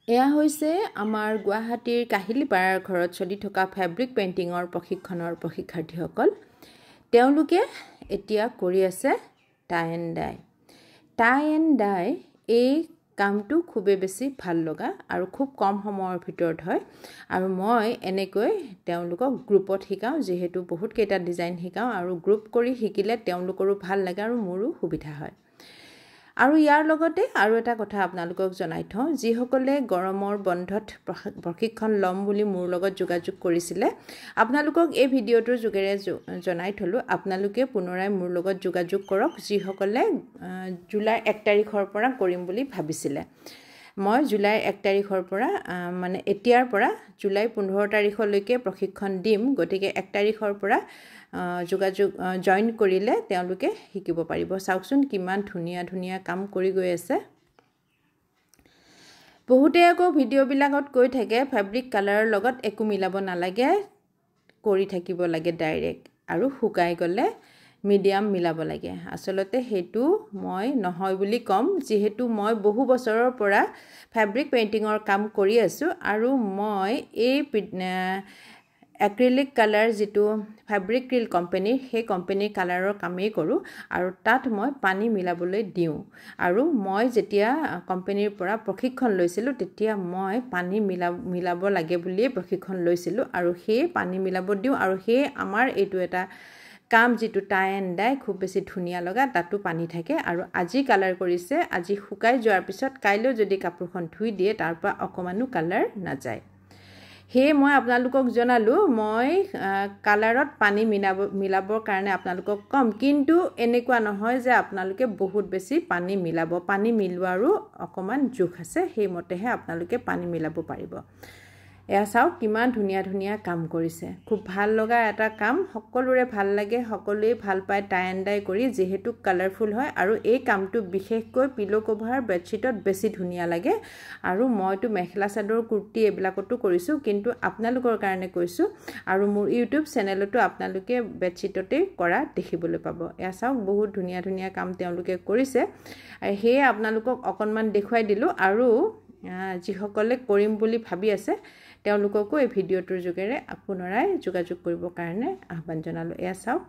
এয়া হৈছে আমাৰ গুৱাহাটীৰ কাহিলীপাৰাৰ ঘৰত চলি থকা ফেব্ৰিক পেইণ্টিঙৰ প্ৰশিক্ষণৰ প্ৰশিক্ষাৰ্থীসকল। তেওঁলোকে এতিয়া কৰি আছে tie and dye. Tie and dye এই কামটো খুবেই বেছি ভাল লগা আৰু খুব কম সময়ৰ ভিতৰত হয়। আৰু মই এনেকৈ তেওঁলোকক গ্ৰুপত শিকাওঁ, যিহেতু বহুত কেইটা ডিজাইন শিকাওঁ আৰু গ্ৰুপ কৰি শিকিলে তেওঁলোকৰো ভাল লাগে আৰু মোৰো সুবিধা হয়। আৰু ইয়াৰ লগতে আৰু এটা কথা আপোনালোকক জনাই থওঁ, যিসকলে গৰমৰ বন্ধত প্ৰশিক্ষণ ল'ম বুলি মোৰ লগত যোগাযোগ কৰিছিলে, আপোনালোকক এই ভিডিঅ'টোৰ যোগেৰে জনাই থলোঁ, আপোনালোকে পুনৰাই মোৰ লগত যোগাযোগ কৰক, যিসকলে জুলাইৰ 1 তাৰিখৰ পৰা কৰিম বুলি ভাবিছিলে। মই জুলাইৰ 1 তাৰিখৰ পৰা মানে এতিয়াৰ পৰা জুলাই 15 তাৰিখলৈকে প্ৰশিক্ষণ দিম। গতিকে 1 তাৰিখৰ পৰা জইন কৰিলে তেওঁলোকে শিকিব পাৰিব। চাওকচোন কিমান ধুনীয়া ধুনীয়া কাম কৰি গৈ আছে। বহুতে আকৌ ভিডিঅ'বিলাকত কৈ থাকে ফেব্ৰিক কালাৰৰ লগত একো মিলাব নালাগে, কৰি থাকিব লাগে ডাইৰেক্ট, আৰু শুকাই গ'লে মিডিয়াম মিলাব লাগে। আচলতে সেইটো মই নহয় বুলি ক'ম, যিহেতু মই বহু বছৰৰ পৰা ফেব্ৰিক পেইণ্টিঙৰ কাম কৰি আছোঁ আৰু মই এই এক্ৰিলিক কালাৰ যিটো ফেব্ৰিক ক্ৰিল কোম্পানীৰ, সেই কোম্পানীৰ কালাৰৰ কামেই কৰোঁ আৰু তাত মই পানী মিলাবলৈ দিওঁ। আৰু মই যেতিয়া কোম্পানীৰ পৰা প্ৰশিক্ষণ লৈছিলোঁ, তেতিয়া মই পানী মিলাব লাগে বুলিয়েই প্ৰশিক্ষণ লৈছিলোঁ আৰু সেই পানী মিলাব দিওঁ। আৰু সেই আমাৰ এইটো এটা কাম, যিটো টাই এণ্ড ডাই, খুব বেছি ধুনীয়া লগা, তাতো পানী থাকে। আৰু আজি কালাৰ কৰিছে, আজি শুকাই যোৱাৰ পিছত কাইলৈ যদি কাপোৰখন ধুই দিয়ে, তাৰ পৰা অকণমানো কালাৰ নাযায়। সেয়ে মই আপোনালোকক জনালোঁ, মই কালাৰত পানী মিলাবৰ কাৰণে আপোনালোকক ক'ম, কিন্তু এনেকুৱা নহয় যে আপোনালোকে বহুত বেছি পানী মিলাব। পানী মিলোৱাৰো অকণমান জোখ আছে, সেইমতেহে আপোনালোকে পানী মিলাব পাৰিব। এয়া চাওক কিমান ধুনীয়া ধুনীয়া কাম কৰিছে। খুব ভাল লগা এটা কাম, সকলোৰে ভাল লাগে, সকলোৱে ভাল পায় টাই এণ্ড ডাই কৰি, যিহেতু কালাৰফুল হয়। আৰু এই কামটো বিশেষকৈ পিলো কভাৰ, বেডশ্বীটত বেছি ধুনীয়া লাগে। আৰু মইতো মেখেলা চাদৰ, কুৰ্তি এইবিলাকতো কৰিছোঁ, কিন্তু আপোনালোকৰ কাৰণে কৈছোঁ। আৰু মোৰ ইউটিউব চেনেলতো আপোনালোকে বেডশ্বীটতেই কৰা দেখিবলৈ পাব। এয়া চাওক বহুত ধুনীয়া ধুনীয়া কাম তেওঁলোকে কৰিছে। সেয়ে আপোনালোকক অকণমান দেখুৱাই দিলোঁ। আৰু যিসকলে কৰিম বুলি ভাবি আছে, তেওঁলোককো এই ভিডিঅ'টোৰ যোগেৰে পুনৰাই যোগাযোগ কৰিবৰ কাৰণে আহ্বান জনালোঁ। এয়া চাওক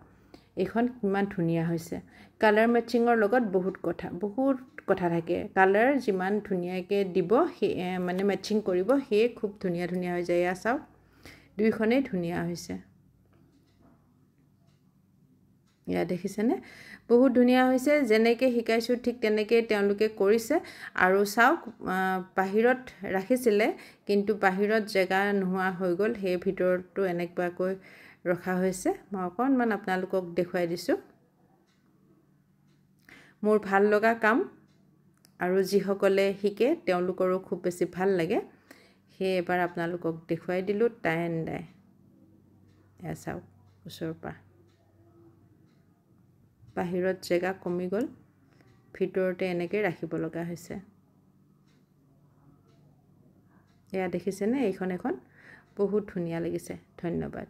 এইখন কিমান ধুনীয়া হৈছে। কালাৰ মেচিঙৰ লগত বহুত কথা থাকে। কালাৰ যিমান ধুনীয়াকৈ দিব, সেই মানে মেচিং কৰিব, সেয়ে খুব ধুনীয়া ধুনীয়া হৈ যায়। এয়া চাওক দুইখনেই ধুনীয়া হৈছে। এয়া দেখিছেনে, বহুত ধুনীয়া হৈছে। যেনেকৈ শিকাইছোঁ ঠিক তেনেকৈ তেওঁলোকে কৰিছে। আৰু চাওক বাহিৰত ৰাখিছিলে, কিন্তু বাহিৰত জেগা নোহোৱা হৈ গ'ল, সেই ভিতৰতো এনেকুৱাকৈ ৰখা হৈছে। মই অকণমান আপোনালোকক দেখুৱাই দিছোঁ। মোৰ ভাল লগা কাম, আৰু যিসকলে শিকে তেওঁলোকৰো খুব বেছি ভাল লাগে। সেয়ে এবাৰ আপোনালোকক দেখুৱাই দিলোঁ টাই এণ্ড ডাই। এয়া চাওক ওচৰৰ পৰা। বাহিৰত জেগা কমি গ'ল, ভিতৰতে এনেকৈ ৰাখিব লগা হৈছে। এয়া দেখিছেনে, এইখন এখন বহুত ধুনীয়া লাগিছে। ধন্যবাদ।